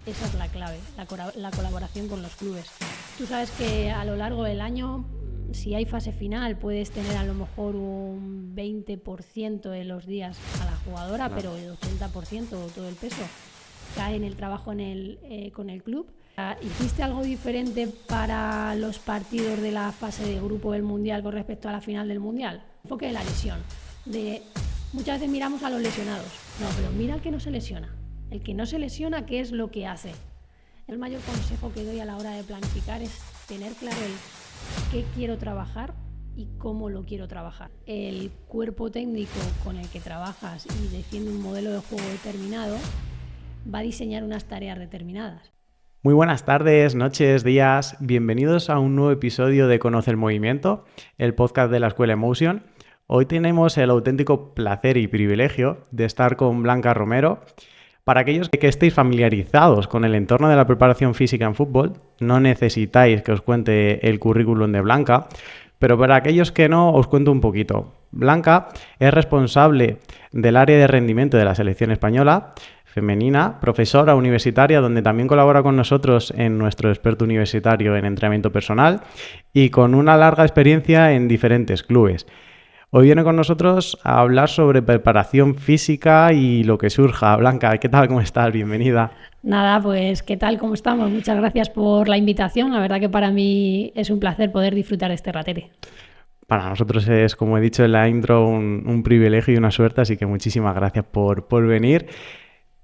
Esa es la clave, la colaboración con los clubes. Tú sabes que a lo largo del año, si hay fase final, puedes tener a lo mejor un 20% de los días a la jugadora, claro, pero el 80% o todo el peso cae en el trabajo con el club. ¿Hiciste algo diferente para los partidos de la fase de grupo del Mundial con respecto a la final del Mundial? Enfoque de la lesión. Muchas veces miramos a los lesionados. No, pero mira al que no se lesiona. El que no se lesiona, ¿qué es lo que hace? El mayor consejo que doy a la hora de planificar es tener claro el qué quiero trabajar y cómo lo quiero trabajar. El cuerpo técnico con el que trabajas y defiende un modelo de juego determinado va a diseñar unas tareas determinadas. Muy buenas tardes, noches, días. Bienvenidos a un nuevo episodio de Conoce el Movimiento, el podcast de la Escuela Emotion. Hoy tenemos el auténtico placer y privilegio de estar con Blanca Romero. Para aquellos que estéis familiarizados con el entorno de la preparación física en fútbol, no necesitáis que os cuente el currículum de Blanca, pero para aquellos que no, os cuento un poquito. Blanca es responsable del área de rendimiento de la selección española femenina, profesora universitaria, donde también colabora con nosotros en nuestro experto universitario en entrenamiento personal y con una larga experiencia en diferentes clubes. Hoy viene con nosotros a hablar sobre preparación física y lo que surja. Blanca, ¿qué tal? ¿Cómo estás? Bienvenida. Nada, pues ¿qué tal? ¿Cómo estamos? Muchas gracias por la invitación. La verdad que para mí es un placer poder disfrutar de este ratete. Para nosotros es, como he dicho en la intro, un privilegio y una suerte, así que muchísimas gracias por venir.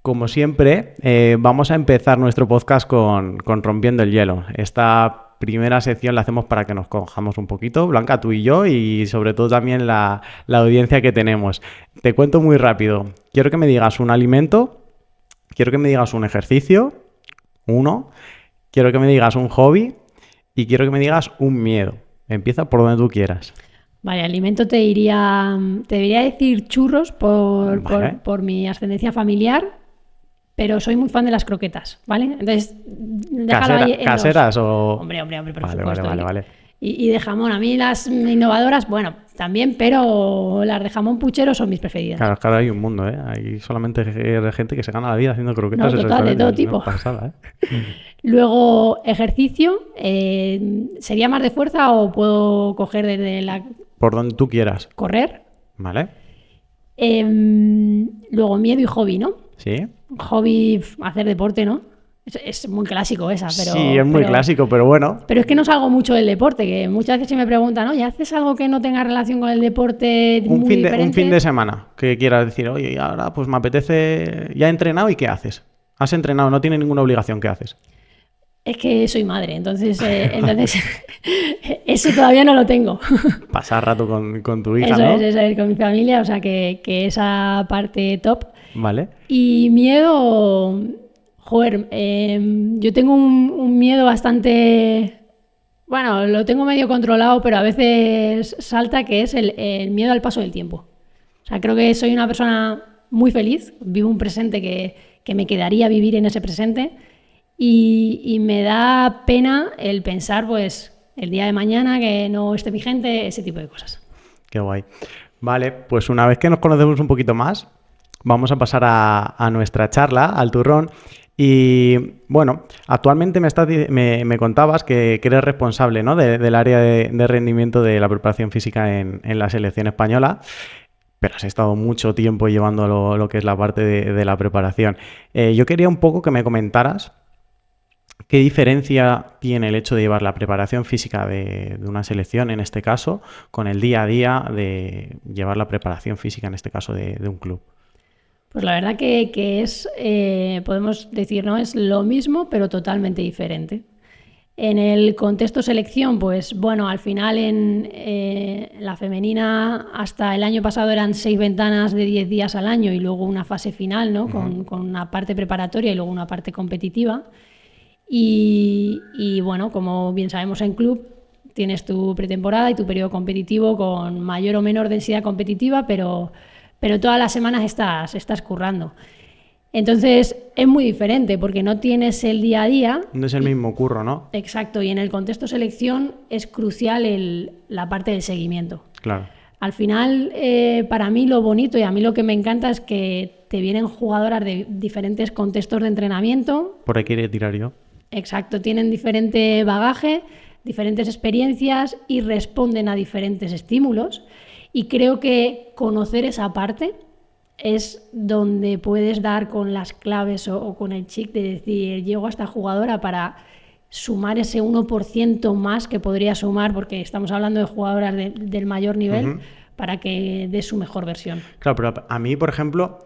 Como siempre, vamos a empezar nuestro podcast con Rompiendo el Hielo. Esta primera sección la hacemos para que nos conozcamos un poquito, Blanca, tú y yo, y sobre todo también la audiencia que tenemos. Te cuento muy rápido. Quiero que me digas un alimento, quiero que me digas un ejercicio, quiero que me digas un hobby y quiero que me digas un miedo. Empieza por donde tú quieras. Vale, alimento te debería decir churros por mi ascendencia familiar. Pero soy muy fan de las croquetas, ¿vale? Entonces, déjalo ahí en ¿Caseras dos. o...? Hombre, por vale, supuesto. Vale. Y de jamón. A mí las innovadoras, bueno, también, pero las de jamón puchero son mis preferidas. Claro, es que ahora hay un mundo, ¿eh? Hay solamente gente que se gana la vida haciendo croquetas. No, total, de todo tipo. Pasada, ¿eh? Luego, ejercicio. ¿Sería más de fuerza o puedo coger desde la...? Por donde tú quieras. Correr. Vale. Luego, miedo y hobby, ¿no? Sí. Hobby, hacer deporte, ¿no? Es muy clásico esa, pero... Sí, es muy clásico, pero bueno. Pero es que no salgo mucho del deporte, que muchas veces se me preguntan, oye, ¿haces algo que no tenga relación con el deporte muy diferente? Un fin de semana, que quieras decir, oye, y ahora pues me apetece... Ya he entrenado, ¿y qué haces? Has entrenado, no tienes ninguna obligación, ¿qué haces? Es que soy madre, entonces eso todavía no lo tengo. Pasar rato con tu hija, eso ¿no? Eso es, con mi familia, o sea que esa parte top. Vale. Y miedo, joder, yo tengo un miedo bastante, bueno, lo tengo medio controlado, pero a veces salta, que es el miedo al paso del tiempo. O sea, creo que soy una persona muy feliz, vivo un presente que me quedaría vivir en ese presente. Y me da pena el pensar, pues, el día de mañana que no esté vigente, ese tipo de cosas. Qué guay. Vale, pues una vez que nos conocemos un poquito más, vamos a pasar a nuestra charla, al turrón. Y bueno, actualmente me contabas que eres responsable, ¿no? del área de rendimiento de la preparación física en la selección española. Pero has estado mucho tiempo llevando lo que es la parte de la preparación. Yo quería un poco que me comentaras ¿qué diferencia tiene el hecho de llevar la preparación física de una selección, en este caso, con el día a día de llevar la preparación física, en este caso, de un club? Pues la verdad que es, podemos decir, ¿no? Es lo mismo, pero totalmente diferente. En el contexto selección, pues bueno, al final en la femenina hasta el año pasado eran 6 ventanas de 10 días al año y luego una fase final, ¿no? Uh-huh. con una parte preparatoria y luego una parte competitiva. Y bueno, como bien sabemos en club, tienes tu pretemporada y tu periodo competitivo con mayor o menor densidad competitiva, pero todas las semanas estás currando. Entonces es muy diferente porque no tienes el día a día. No es el mismo curro, ¿no? Exacto, y en el contexto selección es crucial la parte del seguimiento. Claro. Al final, para mí lo bonito y a mí lo que me encanta es que te vienen jugadoras de diferentes contextos de entrenamiento. Por ahí quería tirar yo. Exacto, tienen diferente bagaje, diferentes experiencias y responden a diferentes estímulos. Y creo que conocer esa parte es donde puedes dar con las claves o con el chic de decir, llego a esta jugadora para sumar ese 1% más que podría sumar, porque estamos hablando de jugadoras del mayor nivel, para que dé su mejor versión. Claro, pero a mí, por ejemplo,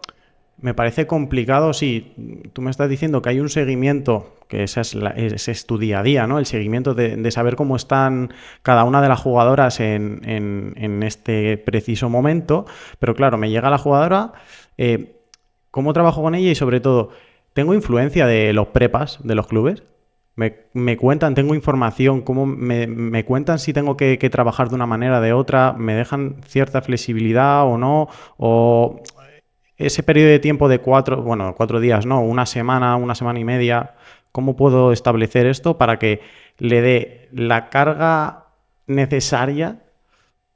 me parece complicado si tú me estás diciendo que hay un seguimiento, que ese es tu día a día, ¿no? El seguimiento de saber cómo están cada una de las jugadoras en este preciso momento, pero claro, me llega la jugadora, ¿cómo trabajo con ella? Y sobre todo, ¿tengo influencia de los prepas de los clubes? Me cuentan, tengo información, cómo me cuentan si tengo que trabajar de una manera o de otra, me dejan cierta flexibilidad o no, o ese periodo de tiempo de 4 días, no, una semana y media, ¿cómo puedo establecer esto para que le dé la carga necesaria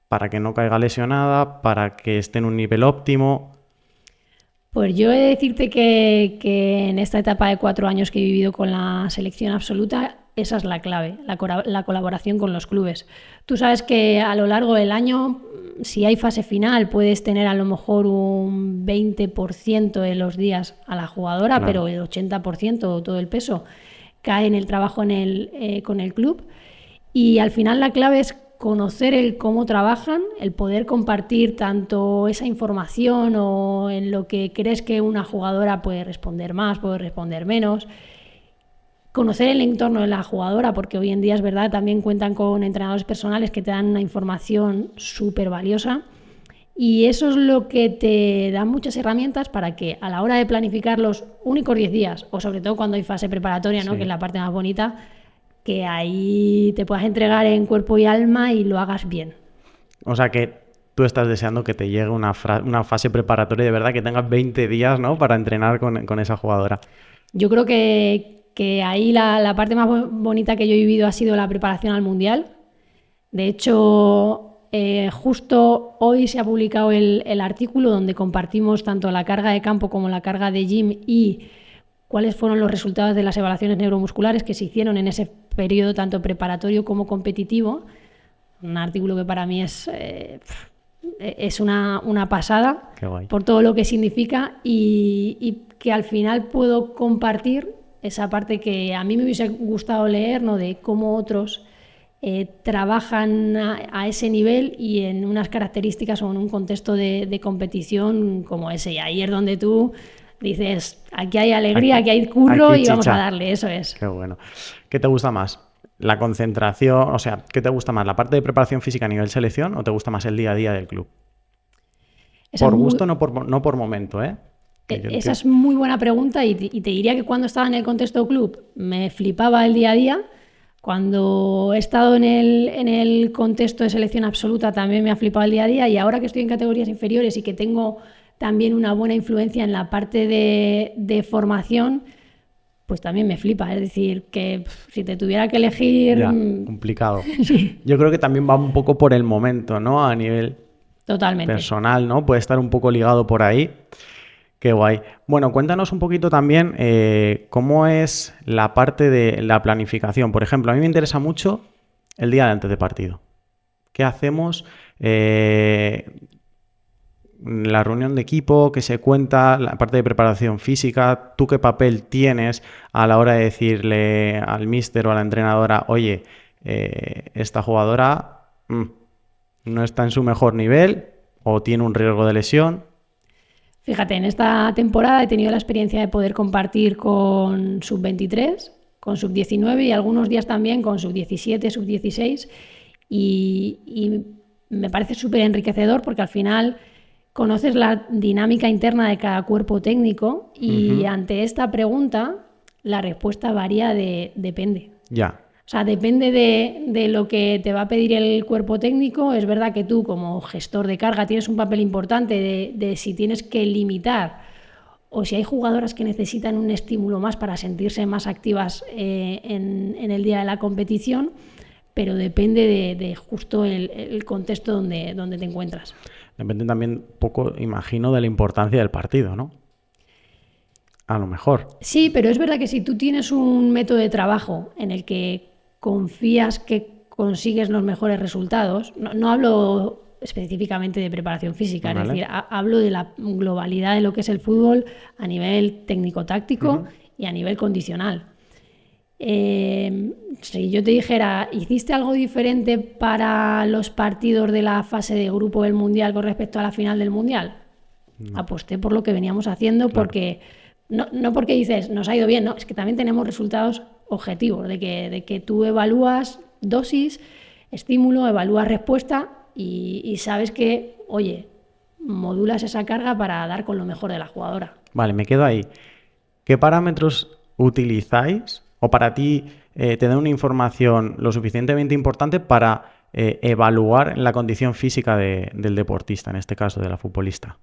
para que no caiga lesionada, para que esté en un nivel óptimo? Pues yo he de decirte que en esta etapa de 4 años que he vivido con la selección absoluta, esa es la clave, la colaboración con los clubes. Tú sabes que a lo largo del año, si hay fase final, puedes tener a lo mejor un 20% de los días a la jugadora, claro, pero el 80%, todo el peso, cae en el trabajo con el club. Y al final la clave es conocer el cómo trabajan, el poder compartir tanto esa información o en lo que crees que una jugadora puede responder más, puede responder menos. Conocer el entorno de la jugadora, porque hoy en día es verdad, también cuentan con entrenadores personales que te dan una información súper valiosa. Y eso es lo que te da muchas herramientas para que a la hora de planificar los únicos 10 días, o sobre todo cuando hay fase preparatoria, ¿no? Sí, que es la parte más bonita, que ahí te puedas entregar en cuerpo y alma y lo hagas bien. O sea que tú estás deseando que te llegue una fase preparatoria de verdad, que tengas 20 días, ¿no?, para entrenar con esa jugadora. Yo creo que ahí la parte más bonita que yo he vivido ha sido la preparación al Mundial. De hecho, justo hoy se ha publicado el artículo donde compartimos tanto la carga de campo como la carga de gym y cuáles fueron los resultados de las evaluaciones neuromusculares que se hicieron en ese periodo tanto preparatorio como competitivo. Un artículo que para mí es una pasada. Qué guay. Por todo lo que significa y que al final puedo compartir esa parte que a mí me hubiese gustado leer, ¿no?, de cómo otros trabajan a ese nivel y en unas características o en un contexto de competición como ese. Y ahí es donde tú dices, aquí hay alegría, aquí hay curro y vamos a darle, eso es. Qué bueno. ¿Qué te gusta más? ¿La concentración? O sea, ¿qué te gusta más? ¿La parte de preparación física a nivel selección o te gusta más el día a día del club? Por gusto, no por momento, ¿eh? Esa es muy buena pregunta y te diría que cuando estaba en el contexto club me flipaba el día a día. Cuando he estado en el contexto de selección absoluta también me ha flipado el día a día, y ahora que estoy en categorías inferiores y que tengo también una buena influencia en la parte de formación, pues también me flipa. Es decir, que si te tuviera que elegir... Ya, complicado. Sí. Yo creo que también va un poco por el momento, ¿no? A nivel totalmente personal, ¿no? Puede estar un poco ligado por ahí. Qué guay. Bueno, cuéntanos un poquito también cómo es la parte de la planificación. Por ejemplo, a mí me interesa mucho el día de antes de partido. ¿Qué hacemos? La reunión de equipo, que se cuenta, la parte de preparación física, ¿tú qué papel tienes a la hora de decirle al míster o a la entrenadora, oye, esta jugadora no está en su mejor nivel o tiene un riesgo de lesión? Fíjate, en esta temporada he tenido la experiencia de poder compartir con sub-23, con sub-19 y algunos días también con sub-17, sub-16 y me parece súper enriquecedor porque al final conoces la dinámica interna de cada cuerpo técnico y ante esta pregunta la respuesta varía depende. Ya. O sea, depende de lo que te va a pedir el cuerpo técnico. Es verdad que tú como gestor de carga tienes un papel importante de si tienes que limitar o si hay jugadoras que necesitan un estímulo más para sentirse más activas en el día de la competición. pero depende de justo el contexto donde te encuentras. Depende también poco, imagino, de la importancia del partido, ¿no? A lo mejor. Sí, pero es verdad que si tú tienes un método de trabajo en el que confías que consigues los mejores resultados, no hablo específicamente de preparación física, Vale. es decir, hablo de la globalidad de lo que es el fútbol a nivel técnico-táctico y a nivel condicional. Si yo te dijera, ¿hiciste algo diferente para los partidos de la fase de grupo del Mundial con respecto a la final del Mundial? No. Aposté por lo que veníamos haciendo, claro. Porque no porque dices, nos ha ido bien, no, es que también tenemos resultados objetivos, de que tú evalúas dosis, estímulo, evalúas respuesta y sabes que, oye, modulas esa carga para dar con lo mejor de la jugadora. Vale, me quedo ahí. ¿Qué parámetros utilizáis o para ti te da una información lo suficientemente importante para evaluar la condición física del deportista, en este caso de la futbolista?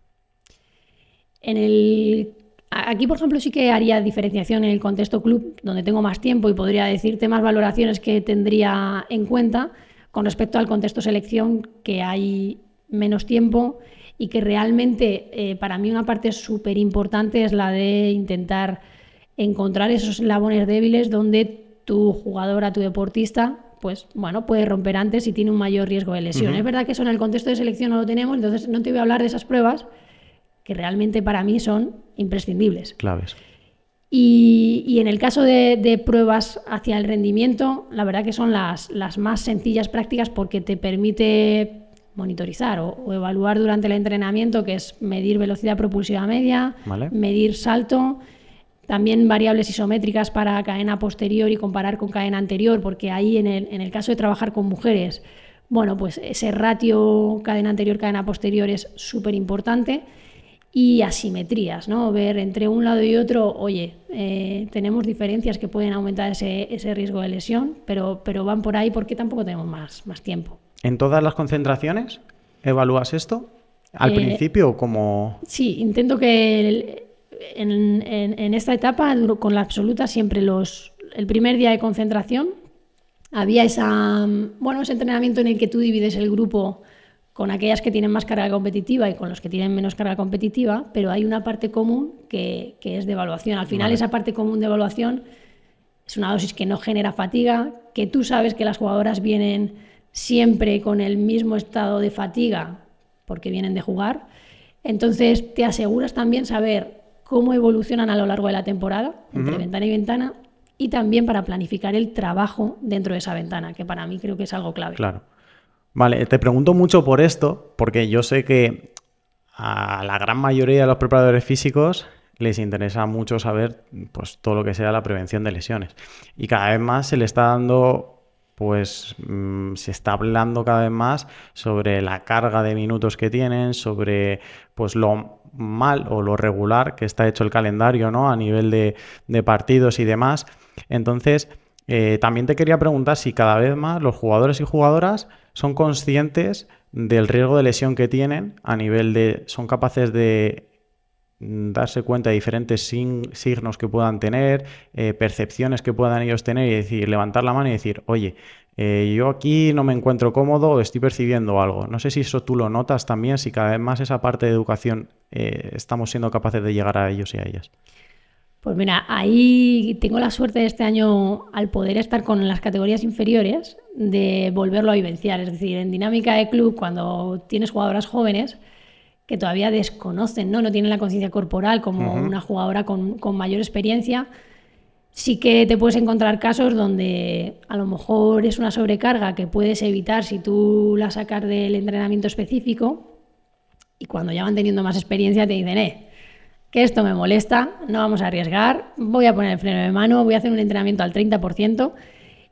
Aquí, por ejemplo, sí que haría diferenciación en el contexto club, donde tengo más tiempo y podría decirte más valoraciones que tendría en cuenta con respecto al contexto selección, que hay menos tiempo y que realmente para mí una parte súper importante es la de intentar encontrar esos eslabones débiles donde tu jugadora, tu deportista, pues bueno, puede romper antes y tiene un mayor riesgo de lesión. Es verdad que eso en el contexto de selección no lo tenemos, entonces no te voy a hablar de esas pruebas que realmente para mí son imprescindibles. Claves. Y en el caso de pruebas hacia el rendimiento, la verdad que son las más sencillas, prácticas, porque te permite monitorizar o evaluar durante el entrenamiento, que es medir velocidad propulsiva media, ¿vale? Medir salto, también variables isométricas para cadena posterior y comparar con cadena anterior, porque ahí en el caso de trabajar con mujeres, bueno, pues ese ratio cadena anterior, cadena posterior es súper importante. Y asimetrías, ¿no? Ver entre un lado y otro, oye, tenemos diferencias que pueden aumentar ese riesgo de lesión, pero van por ahí porque tampoco tenemos más tiempo. ¿En todas las concentraciones evalúas esto? ¿Al principio como...? Sí, intento que en esta etapa, con la absoluta, siempre el primer día de concentración había ese entrenamiento en el que tú divides el grupo con aquellas que tienen más carga competitiva y con los que tienen menos carga competitiva, pero hay una parte común que es de evaluación. Al final, esa parte común de evaluación es una dosis que no genera fatiga, que tú sabes que las jugadoras vienen siempre con el mismo estado de fatiga porque vienen de jugar. Entonces, te aseguras también saber cómo evolucionan a lo largo de la temporada, entre ventana y ventana, y también para planificar el trabajo dentro de esa ventana, que para mí creo que es algo clave. Claro. Vale, te pregunto mucho por esto, porque yo sé que a la gran mayoría de los preparadores físicos les interesa mucho saber pues todo lo que sea la prevención de lesiones. Y cada vez más se le está dando, pues se está hablando cada vez más sobre la carga de minutos que tienen, sobre pues lo mal o lo regular que está hecho el calendario, ¿no? A nivel de partidos y demás. Entonces, también te quería preguntar si cada vez más los jugadores y jugadoras son conscientes del riesgo de lesión que tienen a nivel son capaces de darse cuenta de diferentes signos que puedan tener, percepciones que puedan ellos tener y decir, levantar la mano y decir, oye, yo aquí no me encuentro cómodo, estoy percibiendo algo. No sé si eso tú lo notas también, si cada vez más esa parte de educación estamos siendo capaces de llegar a ellos y a ellas. Pues mira, ahí tengo la suerte de este año, al poder estar con las categorías inferiores, de volverlo a vivenciar. Es decir, en dinámica de club, cuando tienes jugadoras jóvenes que todavía desconocen, no tienen la conciencia corporal como una jugadora con mayor experiencia, sí que te puedes encontrar casos donde a lo mejor es una sobrecarga que puedes evitar si tú la sacas del entrenamiento específico, y cuando ya van teniendo más experiencia te dicen, que esto me molesta, no vamos a arriesgar, voy a poner el freno de mano, voy a hacer un entrenamiento al 30%,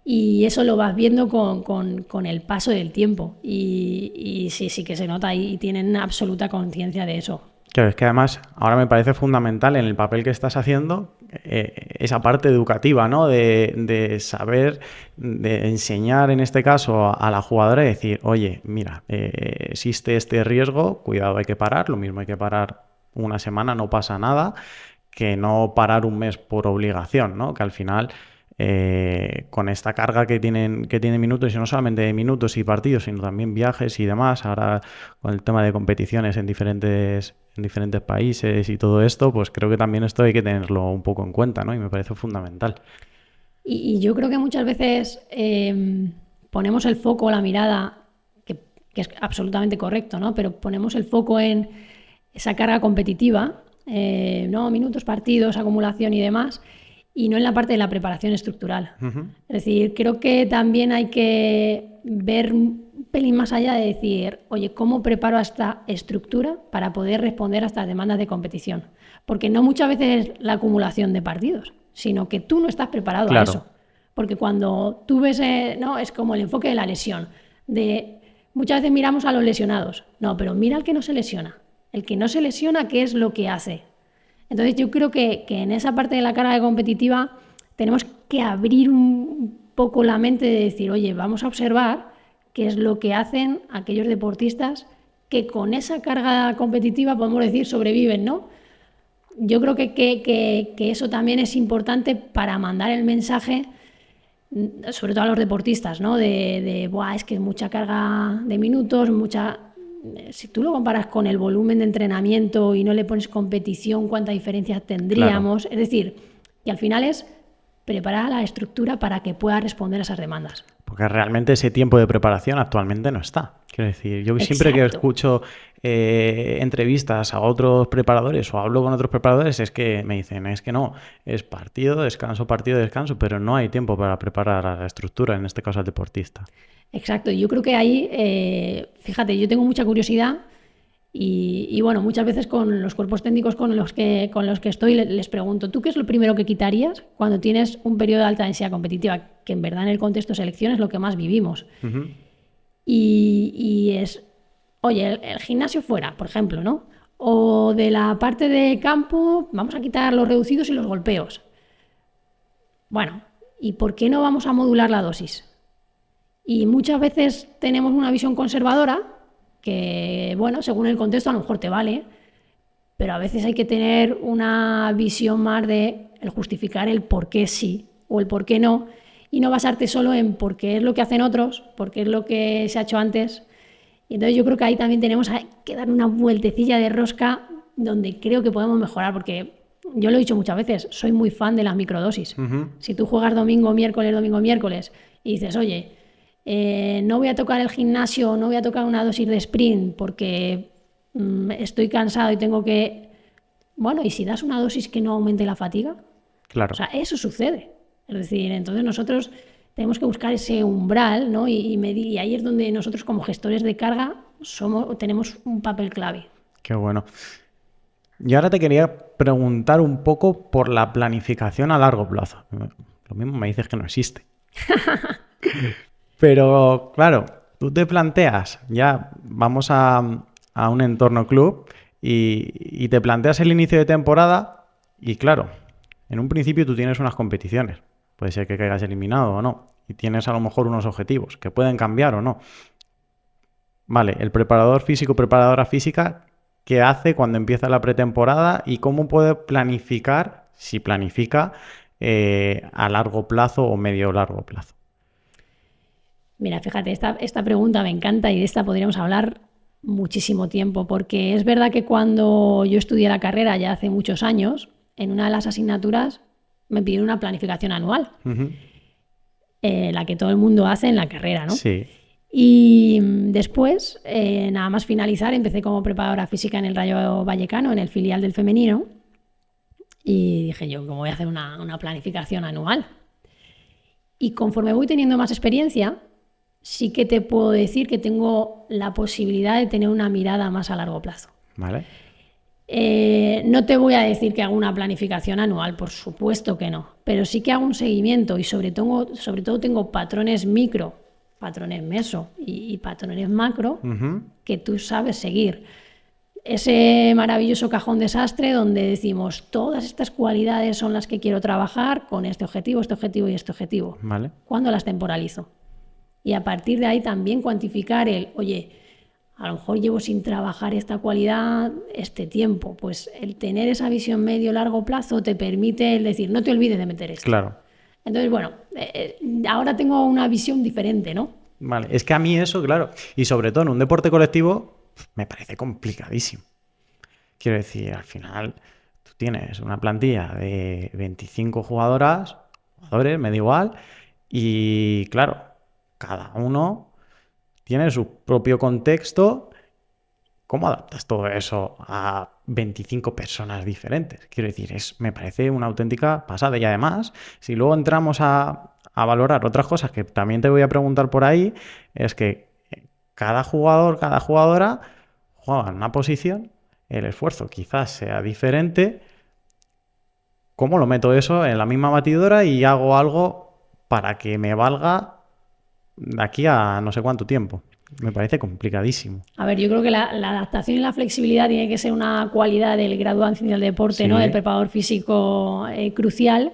y eso lo vas viendo con el paso del tiempo, y sí que se nota y tienen absoluta conciencia de eso. Claro, es que además ahora me parece fundamental en el papel que estás haciendo esa parte educativa, ¿no? De saber, de enseñar en este caso a la jugadora y decir, oye, mira, existe este riesgo, cuidado, hay que parar, lo mismo hay que parar una semana, no pasa nada, que no parar un mes por obligación, ¿no? Que al final con esta carga que tienen minutos, y no solamente de minutos y partidos, sino también viajes y demás, ahora con el tema de competiciones en diferentes países y todo esto, pues creo que también esto hay que tenerlo un poco en cuenta, ¿no? Y me parece fundamental. Y yo creo que muchas veces ponemos el foco, la mirada, que es absolutamente correcto, ¿no? Pero ponemos el foco en esa carga competitiva, ¿no? Minutos, partidos, acumulación y demás, y no en la parte de la preparación estructural. Uh-huh. Es decir, creo que también hay que ver un pelín más allá de decir, oye, ¿cómo preparo esta estructura para poder responder a estas demandas de competición? Porque no muchas veces es la acumulación de partidos, sino que tú no estás preparado a eso. Porque cuando tú ves, ¿no? Es como el enfoque de la lesión. Muchas veces miramos a los lesionados. No, pero mira al que no se lesiona. El que no se lesiona, ¿qué es lo que hace? Entonces yo creo que en esa parte de la carga competitiva tenemos que abrir un poco la mente de decir, oye, vamos a observar qué es lo que hacen aquellos deportistas que con esa carga competitiva, podemos decir, sobreviven, ¿no? Yo creo que eso también es importante para mandar el mensaje, sobre todo a los deportistas, ¿no? Buah, es que es mucha carga de minutos, si tú lo comparas con el volumen de entrenamiento y no le pones competición, ¿cuántas diferencias tendríamos? Claro. Es decir, que al final es preparar la estructura para que pueda responder a esas demandas. Porque realmente ese tiempo de preparación actualmente no está. Quiero decir, yo siempre que escucho entrevistas a otros preparadores o hablo con otros preparadores, es que me dicen, es que no, es partido, descanso, pero no hay tiempo para preparar a la estructura, en este caso al deportista. Exacto, yo creo que ahí, fíjate, yo tengo mucha curiosidad y bueno, muchas veces con los cuerpos técnicos con los que estoy les pregunto, ¿tú qué es lo primero que quitarías cuando tienes un periodo de alta densidad competitiva? Que en verdad en el contexto de selección es lo que más vivimos. Uh-huh. Y es, oye, el gimnasio fuera, por ejemplo, ¿no? O de la parte de campo vamos a quitar los reducidos y los golpeos. Bueno, ¿y por qué no vamos a modular la dosis? Y muchas veces tenemos una visión conservadora que, bueno, según el contexto a lo mejor te vale, pero a veces hay que tener una visión más de el justificar el por qué sí o el por qué no, y no basarte solo en por qué es lo que hacen otros, porque es lo que se ha hecho antes. Y entonces yo creo que ahí también tenemos que dar una vueltecilla de rosca donde creo que podemos mejorar, porque yo lo he dicho muchas veces, soy muy fan de las microdosis. Uh-huh. Si tú juegas domingo, miércoles y dices, oye, no voy a tocar el gimnasio, no voy a tocar una dosis de sprint porque estoy cansado y tengo que... Bueno, ¿y si das una dosis que no aumente la fatiga? Claro. O sea, eso sucede. Es decir, entonces nosotros tenemos que buscar ese umbral, ¿no? Y ahí es donde nosotros como gestores de carga tenemos un papel clave. Qué bueno. Y ahora te quería preguntar un poco por la planificación a largo plazo. Lo mismo me dices que no existe. Pero, claro, tú te planteas, ya vamos a un entorno club y te planteas el inicio de temporada y, claro, en un principio tú tienes unas competiciones. Puede ser que caigas eliminado o no. Y tienes a lo mejor unos objetivos que pueden cambiar o no. Vale, el preparador físico, preparadora física, ¿qué hace cuando empieza la pretemporada y cómo puede planificar, si planifica, a largo plazo o medio largo plazo? Mira, fíjate, esta pregunta me encanta y de esta podríamos hablar muchísimo tiempo, porque es verdad que cuando yo estudié la carrera ya hace muchos años, en una de las asignaturas me pidieron una planificación anual, uh-huh. La que todo el mundo hace en la carrera, ¿no? Sí. Y después, nada más finalizar, empecé como preparadora física en el Rayo Vallecano, en el filial del femenino, y dije yo, ¿cómo voy a hacer una planificación anual? Y conforme voy teniendo más experiencia, sí que te puedo decir que tengo la posibilidad de tener una mirada más a largo plazo. Vale. No te voy a decir que hago una planificación anual, por supuesto que no, pero sí que hago un seguimiento y sobre todo tengo patrones micro, patrones meso y patrones macro, uh-huh. que tú sabes seguir. Ese maravilloso cajón desastre donde decimos todas estas cualidades son las que quiero trabajar con este objetivo y este objetivo. Vale. ¿Cuándo las temporalizo? Y a partir de ahí también cuantificar oye, a lo mejor llevo sin trabajar esta cualidad este tiempo. Pues el tener esa visión medio-largo plazo te permite el decir, no te olvides de meter esto. Claro. Entonces, bueno, ahora tengo una visión diferente, ¿no? Vale, es que a mí eso, claro, y sobre todo en un deporte colectivo, me parece complicadísimo. Quiero decir, al final tú tienes una plantilla de 25 jugadores, me da igual, y claro, cada uno tiene su propio contexto. ¿Cómo adaptas todo eso a 25 personas diferentes? Quiero decir, me parece una auténtica pasada. Y además, si luego entramos a valorar otras cosas que también te voy a preguntar por ahí, es que cada jugador, cada jugadora juega en una posición, el esfuerzo quizás sea diferente. ¿Cómo lo meto eso en la misma batidora y hago algo para que me valga de aquí a no sé cuánto tiempo? Me parece complicadísimo. A ver, yo creo que la adaptación y la flexibilidad tiene que ser una cualidad del graduado en ciencia del deporte, ¿no? Del Sí, preparador físico crucial.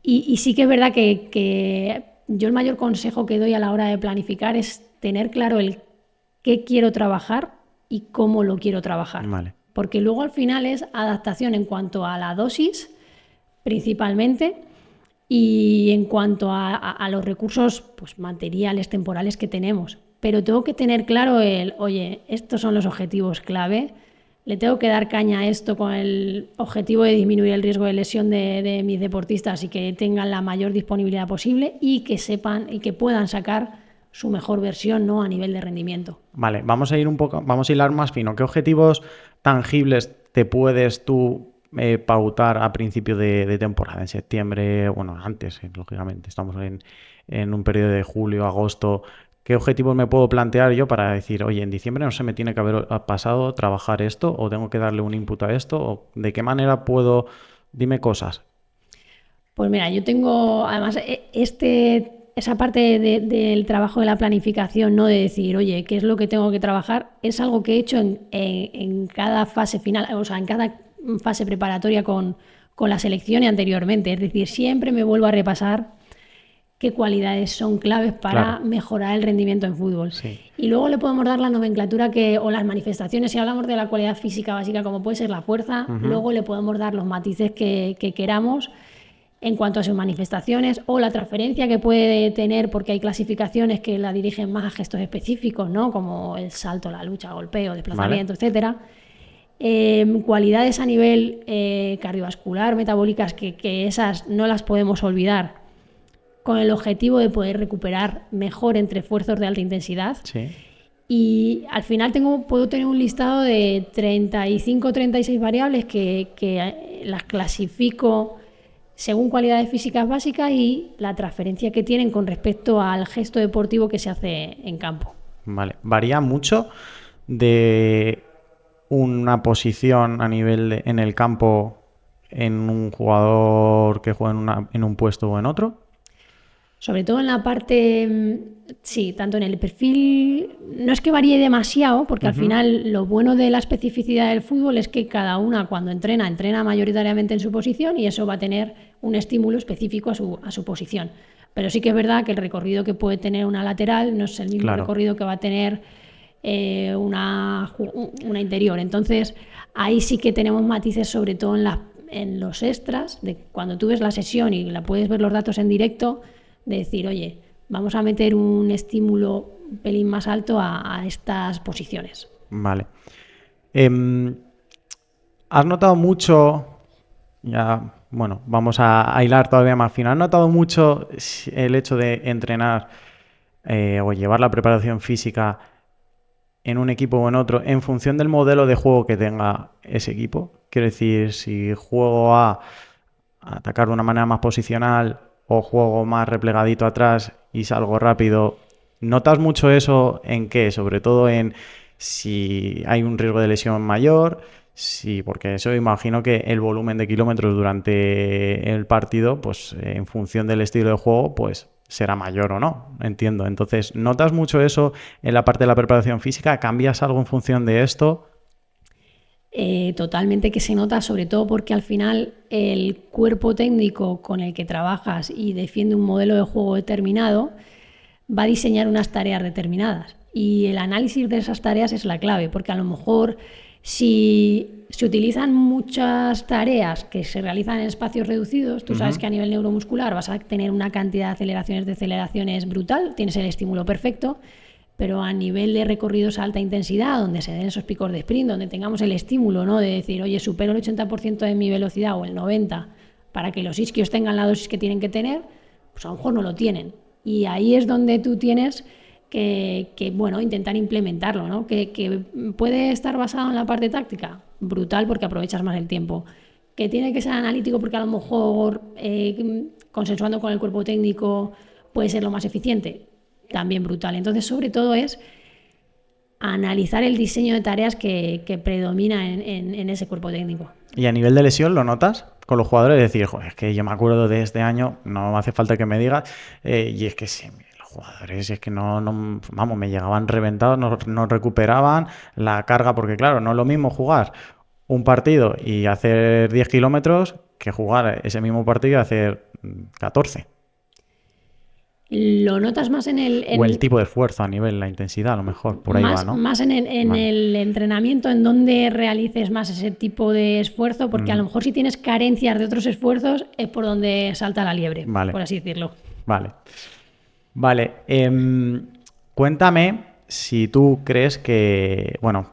Y sí que es verdad que yo el mayor consejo que doy a la hora de planificar es tener claro el qué quiero trabajar y cómo lo quiero trabajar. vale. Porque luego al final es adaptación en cuanto a la dosis, principalmente, y en cuanto a los recursos pues, materiales, temporales que tenemos. Pero tengo que tener claro oye, estos son los objetivos clave, le tengo que dar caña a esto con el objetivo de disminuir el riesgo de lesión de mis deportistas y que tengan la mayor disponibilidad posible y que sepan y que puedan sacar su mejor versión, ¿no? A nivel de rendimiento. Vale, vamos a ir un poco, vamos a hilar más fino. ¿Qué objetivos tangibles te puedes tú pautar a principio de temporada? En septiembre, bueno, antes, lógicamente, estamos en un periodo de julio, agosto. ¿Qué objetivos me puedo plantear yo para decir, oye, en diciembre no se me tiene que haber pasado trabajar esto o tengo que darle un input a esto? ¿O de qué manera puedo? Dime cosas. Pues mira, yo tengo, además, esa parte del trabajo de la planificación, ¿no? De decir, oye, ¿qué es lo que tengo que trabajar? Es algo que he hecho en cada fase final, o sea, en cada fase preparatoria con la selección y anteriormente. Es decir, siempre me vuelvo a repasar qué cualidades son claves para mejorar el rendimiento en fútbol. Sí. Y luego le podemos dar la nomenclatura o las manifestaciones, si hablamos de la cualidad física básica como puede ser la fuerza, luego le podemos dar los matices que queramos en cuanto a sus manifestaciones o la transferencia que puede tener, porque hay clasificaciones que la dirigen más a gestos específicos, ¿no? Como el salto, la lucha, golpeo, desplazamiento, etcétera. Cualidades a nivel cardiovascular, metabólicas, que esas no las podemos olvidar, con el objetivo de poder recuperar mejor entre esfuerzos de alta intensidad. Sí. Y al final puedo tener un listado de 35 o 36 variables que las clasifico según cualidades físicas básicas y la transferencia que tienen con respecto al gesto deportivo que se hace en campo. Vale, varía mucho de una posición a nivel en el campo en un jugador que juega en un puesto o en otro. Sobre todo en la parte, sí, tanto en el perfil, no es que varíe demasiado, porque al final lo bueno de la especificidad del fútbol es que cada una cuando entrena mayoritariamente en su posición y eso va a tener un estímulo específico a su posición. Pero sí que es verdad que el recorrido que puede tener una lateral no es el mismo recorrido que va a tener una interior. Entonces ahí sí que tenemos matices, sobre todo en los extras, de cuando tú ves la sesión y la puedes ver los datos en directo, de decir, oye, vamos a meter un estímulo un pelín más alto a estas posiciones. Vale. ¿Has notado mucho, ya, bueno, vamos a hilar todavía más fino, ¿has notado mucho el hecho de entrenar o llevar la preparación física en un equipo o en otro en función del modelo de juego que tenga ese equipo? Quiero decir, si juego a atacar de una manera más posicional o juego más replegadito atrás y salgo rápido, ¿notas mucho eso en qué? Sobre todo en si hay un riesgo de lesión mayor, sí, porque eso imagino que el volumen de kilómetros durante el partido, pues en función del estilo de juego, pues será mayor o no, entiendo. Entonces, ¿notas mucho eso en la parte de la preparación física? ¿Cambias algo en función de esto? Totalmente que se nota, sobre todo porque al final el cuerpo técnico con el que trabajas y defiende un modelo de juego determinado va a diseñar unas tareas determinadas y el análisis de esas tareas es la clave, porque a lo mejor Si se utilizan muchas tareas que se realizan en espacios reducidos, tú sabes que a nivel neuromuscular vas a tener una cantidad de aceleraciones brutal, tienes el estímulo perfecto, pero a nivel de recorridos a alta intensidad, donde se den esos picos de sprint, donde tengamos el estímulo, ¿no?, de decir, oye, supero el 80% de mi velocidad o el 90% para que los isquios tengan la dosis que tienen que tener, pues a lo mejor no lo tienen. Y ahí es donde tú tienes que bueno, intentar implementarlo, ¿no? Que puede estar basado en la parte táctica, brutal, porque aprovechas más el tiempo. Que tiene que ser analítico porque a lo mejor consensuando con el cuerpo técnico puede ser lo más eficiente, también brutal. Entonces, sobre todo es analizar el diseño de tareas que predomina en ese cuerpo técnico. ¿Y a nivel de lesión lo notas con los jugadores? Es decir, joder, es que yo me acuerdo de este año, no hace falta que me digas, y es que sí, los jugadores es que no vamos, me llegaban reventados, no recuperaban la carga, porque claro, no es lo mismo jugar un partido y hacer 10 kilómetros que jugar ese mismo partido y hacer 14. Lo notas más O el tipo de esfuerzo a nivel, la intensidad, a lo mejor, por ahí va, ¿no? Más en Vale. el entrenamiento, en donde realices más ese tipo de esfuerzo, porque a lo mejor si tienes carencias de otros esfuerzos es por donde salta la liebre, Vale. por así decirlo. Vale. Cuéntame si tú crees que... Bueno,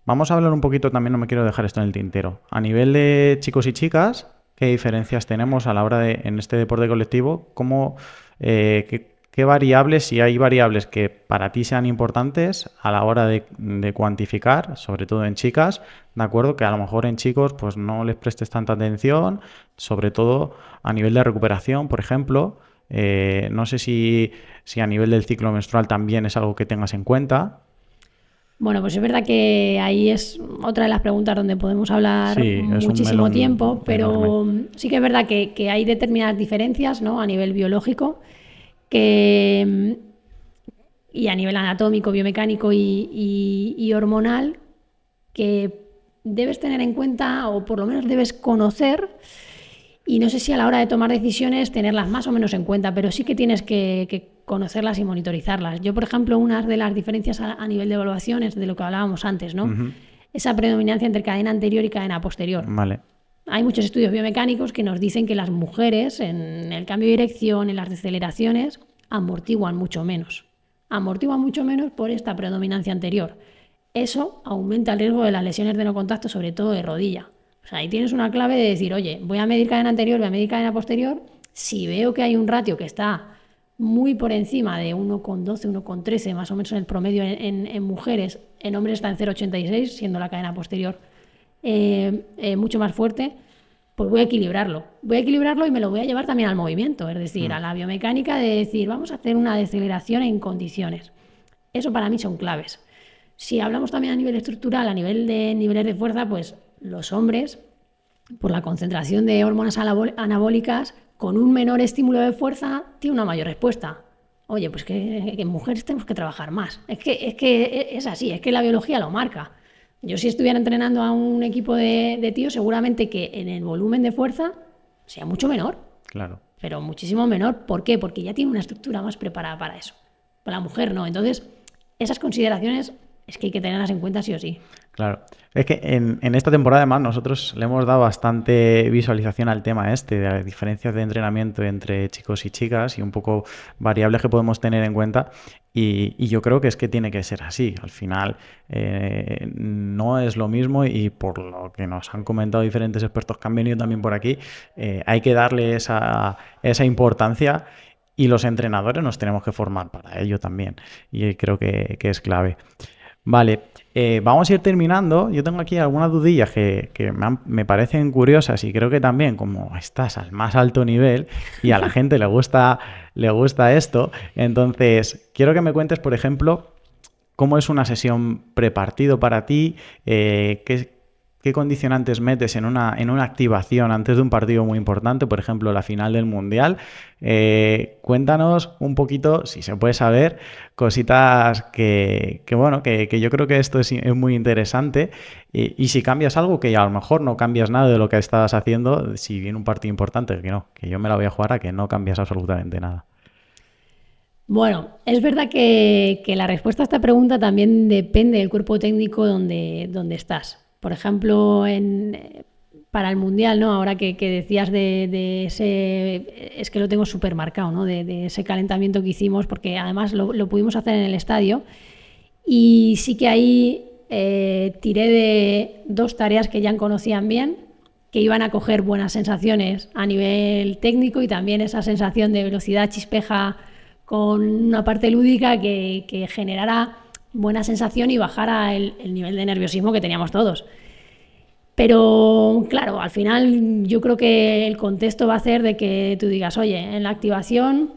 vamos a hablar un poquito también, no me quiero dejar esto en el tintero. A nivel de chicos y chicas, ¿qué diferencias tenemos a la hora de, en este deporte colectivo? ¿Cómo, qué variables, si hay variables que para ti sean importantes a la hora de cuantificar, sobre todo en chicas, de acuerdo, que a lo mejor en chicos pues no les prestes tanta atención, sobre todo a nivel de recuperación, por ejemplo? No sé si a nivel del ciclo menstrual también es algo que tengas en cuenta. Bueno, pues es verdad que ahí es otra de las preguntas donde podemos hablar Sí, es un muchísimo melón tiempo, pero enorme. sí que es verdad que hay determinadas diferencias, ¿no?, a nivel biológico que, y a nivel anatómico, biomecánico y hormonal, que debes tener en cuenta o por lo menos debes conocer, y no sé si a la hora de tomar decisiones tenerlas más o menos en cuenta, pero sí que tienes que conocerlas y monitorizarlas. Yo, por ejemplo, una de las diferencias a nivel de evaluación es de lo que hablábamos antes, ¿no? Esa predominancia entre cadena anterior y cadena posterior. Vale. Hay muchos estudios biomecánicos que nos dicen que las mujeres en el cambio de dirección, en las deceleraciones, amortiguan mucho menos. Amortiguan mucho menos por esta predominancia anterior. Eso aumenta el riesgo de las lesiones de no contacto, sobre todo de rodilla. O sea, ahí tienes una clave de decir, oye, voy a medir cadena anterior, voy a medir cadena posterior. Si veo que hay un ratio que está muy por encima de 1,12, 1,13, más o menos en el promedio en mujeres, en hombres está en 0,86, siendo la cadena posterior mucho más fuerte, pues voy a equilibrarlo. Voy a equilibrarlo y me lo voy a llevar también al movimiento, es decir, a la biomecánica de decir, vamos a hacer una deceleración en condiciones. Eso para mí son claves. Si hablamos también a nivel estructural, a nivel de niveles de fuerza, pues los hombres, por la concentración de hormonas anabólicas, con un menor estímulo de fuerza, tiene una mayor respuesta. Oye, pues que en mujeres tenemos que trabajar más. Es que es así, es que la biología lo marca. Yo si estuviera entrenando a un equipo de tíos, seguramente que en el volumen de fuerza sea mucho menor. Claro. Pero muchísimo menor. ¿Por qué? Porque ya tiene una estructura más preparada para eso. Para la mujer no. Entonces, esas consideraciones es que hay que tenerlas en cuenta sí o sí. Claro. Es que en esta temporada, además, nosotros le hemos dado bastante visualización al tema este, de las diferencias de entrenamiento entre chicos y chicas y un poco variables que podemos tener en cuenta. Y yo creo que es que tiene que ser así. Al final, no es lo mismo y por lo que nos han comentado diferentes expertos que han venido también por aquí, hay que darle esa importancia y los entrenadores nos tenemos que formar para ello también. Y creo que es clave. Vale, vamos a ir terminando. Yo tengo aquí algunas dudillas que me parecen curiosas y creo que también, como estás al más alto nivel y a la gente le gusta esto, entonces quiero que me cuentes, por ejemplo, cómo es una sesión prepartido para ti, qué condicionantes metes en una activación antes de un partido muy importante, por ejemplo, la final del Mundial. Cuéntanos un poquito, si se puede saber, cositas que yo creo que esto es muy interesante y si cambias algo, que a lo mejor no cambias nada de lo que estabas haciendo, si viene un partido importante, que yo me la voy a jugar a que no cambias absolutamente nada. Bueno, es verdad que la respuesta a esta pregunta también depende del cuerpo técnico donde estás. por ejemplo, para el Mundial, ¿no? Ahora que decías de ese, es que lo tengo súper marcado, ¿no? De ese calentamiento que hicimos, porque además lo pudimos hacer en el estadio, y sí que ahí tiré de 2 tareas que ya conocían bien, que iban a coger buenas sensaciones a nivel técnico y también esa sensación de velocidad chispeja con una parte lúdica que generara buena sensación y bajara el nivel de nerviosismo que teníamos todos. Pero claro, al final yo creo que el contexto va a hacer de que tú digas, oye, en la activación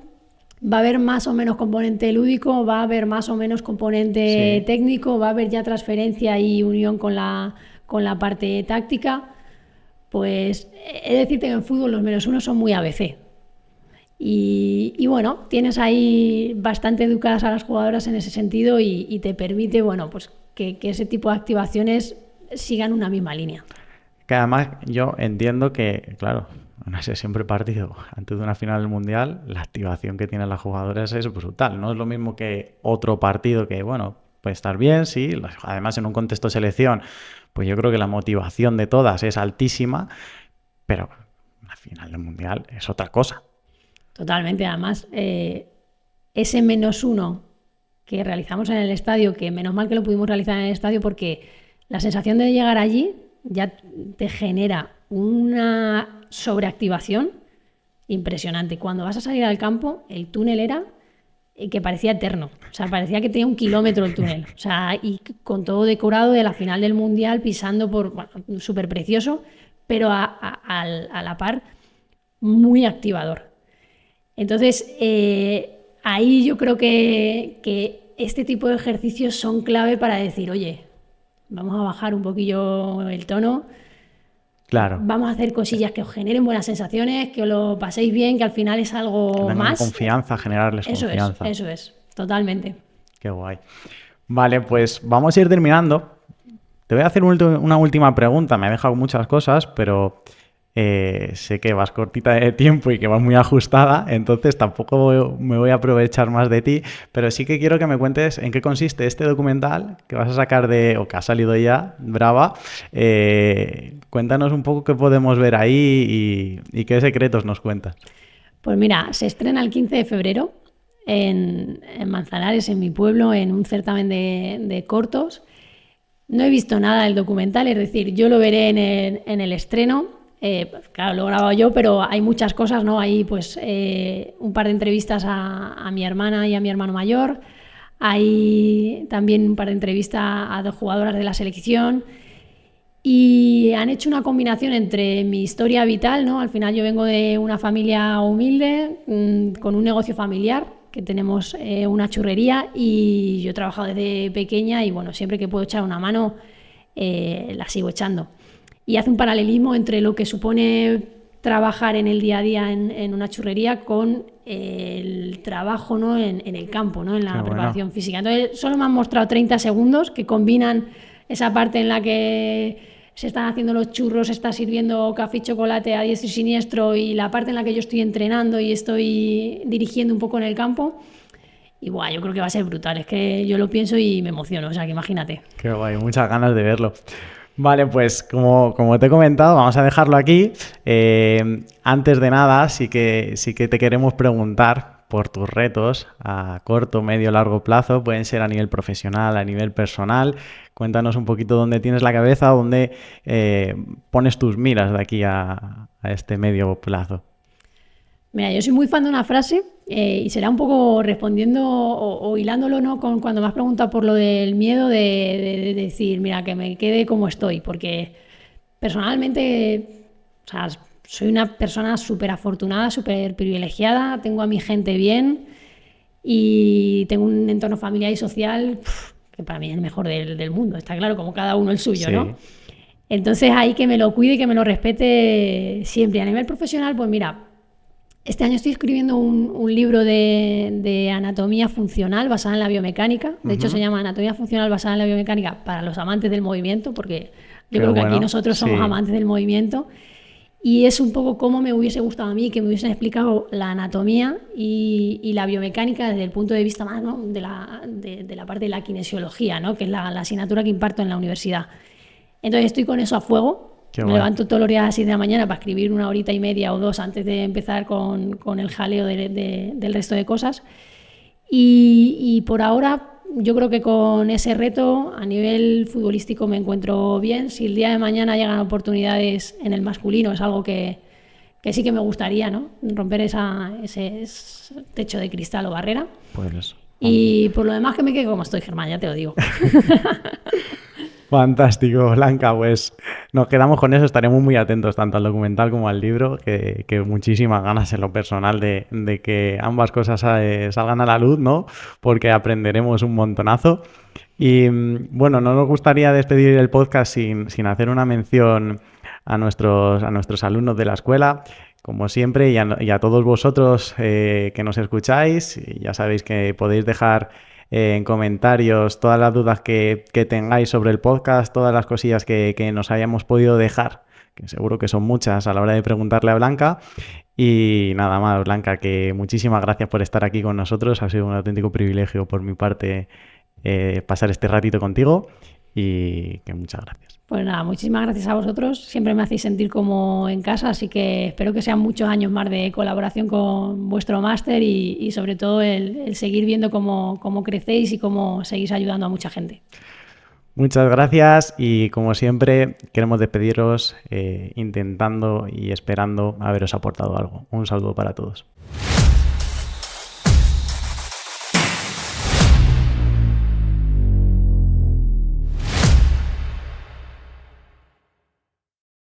va a haber más o menos componente lúdico, va a haber más o menos componente técnico, va a haber ya transferencia y unión con la parte táctica. Pues he de decirte que en fútbol los -1 son muy ABC. Y bueno, tienes ahí bastante educadas a las jugadoras en ese sentido y te permite, bueno, pues que ese tipo de activaciones sigan una misma línea. Que además yo entiendo que, claro, en ese siempre partido antes de una final del Mundial, la activación que tienen las jugadoras es brutal. No es lo mismo que otro partido que, bueno, puede estar bien, sí. Además, en un contexto de selección, pues yo creo que la motivación de todas es altísima, pero la final del Mundial es otra cosa. Totalmente. Además, ese -1 que realizamos en el estadio, que menos mal que lo pudimos realizar en el estadio porque la sensación de llegar allí ya te genera una sobreactivación impresionante. Cuando vas a salir al campo, el túnel era que parecía eterno. O sea, parecía que tenía 1 kilómetro el túnel. O sea, y con todo decorado de la final del Mundial, pisando por... Bueno, súper precioso, pero a la par muy activador. Entonces, ahí yo creo que este tipo de ejercicios son clave para decir, oye, vamos a bajar un poquillo el tono. Claro. Vamos a hacer cosillas que os generen buenas sensaciones, que os lo paséis bien, que al final es algo que más. Confianza, generarles confianza. Eso es, totalmente. Qué guay. Vale, pues vamos a ir terminando. Te voy a hacer una última pregunta. Me he dejado muchas cosas, pero sé que vas cortita de tiempo y que vas muy ajustada, entonces tampoco me voy a aprovechar más de ti, pero sí que quiero que me cuentes en qué consiste este documental que vas a sacar o que ha salido ya, Brava. Cuéntanos un poco qué podemos ver ahí y qué secretos nos cuentas. Pues mira, se estrena el 15 de febrero en Manzanares, en mi pueblo, en un certamen de cortos. No he visto nada del documental, es decir, yo lo veré en el estreno. Claro, lo he grabado yo, pero hay muchas cosas, ¿no? Hay pues un par de entrevistas a mi hermana y a mi hermano mayor. Hay también un par de entrevistas a 2 jugadoras de la selección. Y han hecho una combinación entre mi historia vital, ¿no? Al final yo vengo de una familia humilde, con un negocio familiar, que tenemos una churrería, y yo he trabajado desde pequeña y bueno, siempre que puedo echar una mano, la sigo echando. Y hace un paralelismo entre lo que supone trabajar en el día a día en una churrería con el trabajo, ¿no? en el campo, ¿no? En la preparación física. Entonces, solo me han mostrado 30 segundos que combinan esa parte en la que se están haciendo los churros, se está sirviendo café y chocolate a diestro y siniestro, y la parte en la que yo estoy entrenando y estoy dirigiendo un poco en el campo. Y bueno, yo creo que va a ser brutal. Es que yo lo pienso y me emociono, o sea que imagínate. Qué guay, muchas ganas de verlo. Vale, pues como te he comentado, vamos a dejarlo aquí. Antes de nada, sí que te queremos preguntar por tus retos a corto, medio, largo plazo. Pueden ser a nivel profesional, a nivel personal. Cuéntanos un poquito dónde tienes la cabeza, dónde pones tus miras de aquí a este medio plazo. Mira, yo soy muy fan de una frase y será un poco respondiendo o hilándolo, ¿no? Con cuando me has preguntado por lo del miedo de decir, mira, que me quede como estoy, porque personalmente, o sea, soy una persona súper afortunada, súper privilegiada, tengo a mi gente bien y tengo un entorno familiar y social que para mí es el mejor del mundo, está claro, como cada uno el suyo, sí, ¿no? Entonces ahí que me lo cuide y que me lo respete siempre. A nivel profesional, pues mira, este año estoy escribiendo un libro de anatomía funcional basada en la biomecánica. De hecho, se llama Anatomía funcional basada en la biomecánica para los amantes del movimiento, porque yo creo que aquí nosotros somos amantes del movimiento. Y es un poco cómo me hubiese gustado a mí que me hubiesen explicado la anatomía y la biomecánica desde el punto de vista más, ¿no? de la parte de la kinesiología, ¿no? Que es la asignatura que imparto en la universidad. Entonces estoy con eso a fuego. Qué Me guay. levanto todos los días a las 7 de la mañana para escribir 1 horita y media o 2 antes de empezar con el jaleo del resto de cosas. Y por ahora yo creo que con ese reto a nivel futbolístico me encuentro bien. Si el día de mañana llegan oportunidades en el masculino, es algo que sí que me gustaría, ¿no? Romper ese techo de cristal o barrera. Pues eso. Y por lo demás que me quede como estoy, Germán, ya te lo digo. Fantástico, Blanca, pues nos quedamos con eso, estaremos muy atentos tanto al documental como al libro, que muchísimas ganas en lo personal de que ambas cosas salgan a la luz, ¿no? Porque aprenderemos un montonazo. Y bueno, no nos gustaría despedir el podcast sin hacer una mención a nuestros alumnos de la escuela, como siempre, y a todos vosotros que nos escucháis. Y ya sabéis que podéis dejar en comentarios todas las dudas que tengáis sobre el podcast, todas las cosillas que nos hayamos podido dejar, que seguro que son muchas a la hora de preguntarle a Blanca. Y nada más, Blanca, que muchísimas gracias por estar aquí con nosotros. Ha sido un auténtico privilegio por mi parte pasar este ratito contigo y que muchas gracias. Pues nada, muchísimas gracias a vosotros. Siempre me hacéis sentir como en casa, así que espero que sean muchos años más de colaboración con vuestro máster y sobre todo el seguir viendo cómo crecéis y cómo seguís ayudando a mucha gente. Muchas gracias y como siempre queremos despediros intentando y esperando haberos aportado algo. Un saludo para todos.